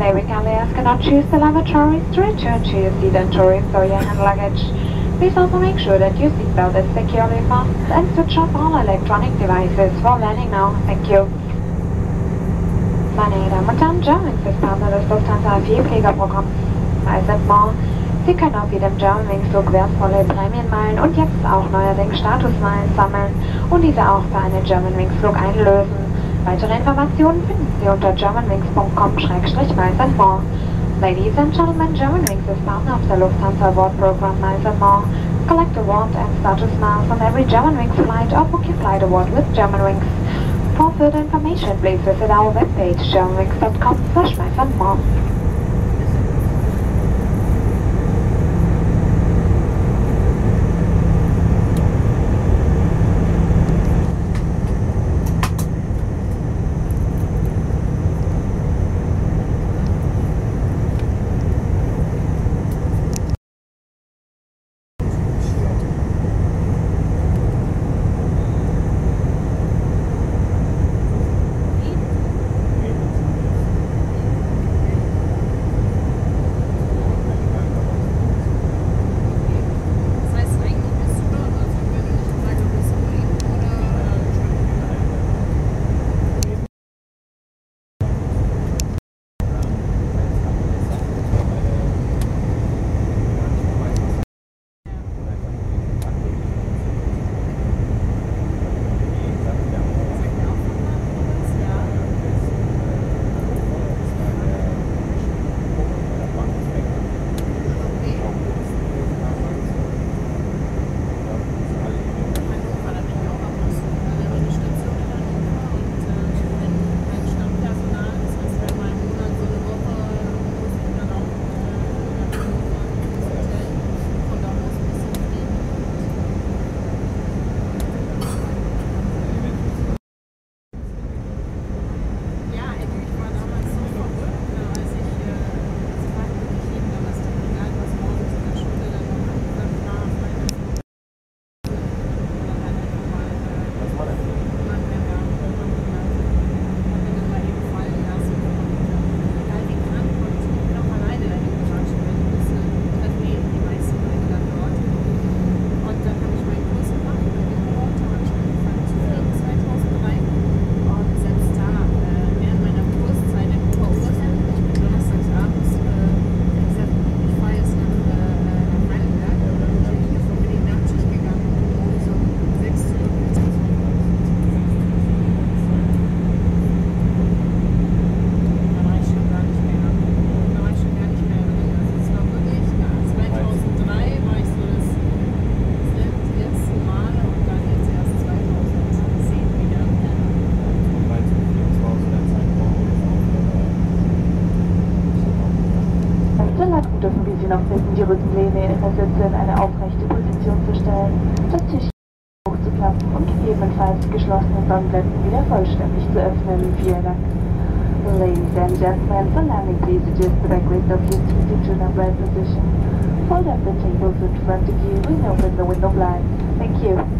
Navy carriers cannot choose the lavatories to return to your seat and tourists or your hand luggage. Please also make sure that your seatbelt is securely fastened and switch off all electronic devices for landing now. Thank you. Meine Damen und Herren, Germanwings ist Partner des Lufthansa Vielfliegerprogramms. Sie können auf jedem Germanwings-Flug wertvolle Prämienmeilen und jetzt auch neuerdings Statusmeilen sammeln und diese auch für einen Germanwings-Flug einlösen. Weitere Informationen finden Sie unter germanwings.com/miles and more. Ladies and gentlemen, Germanwings is partner of the Lufthansa Award Program Miles and More. Collect award and status miles on every Germanwings flight or book your flight award with Germanwings. For further information, please visit our webpage germanwings.com/miles and more. Die Rückenlehne Ihrer Sitze in eine aufrechte Position zu stellen, das Tischchen hochzuklappen und gegebenenfalls die geschlossenen Sonnenblenden wieder vollständig zu öffnen. Vielen Dank. Ladies and gentlemen, for landing please adjust the backrest of your seat into an upright position. Fold up the tables in front of you and open the window blinds. Thank you.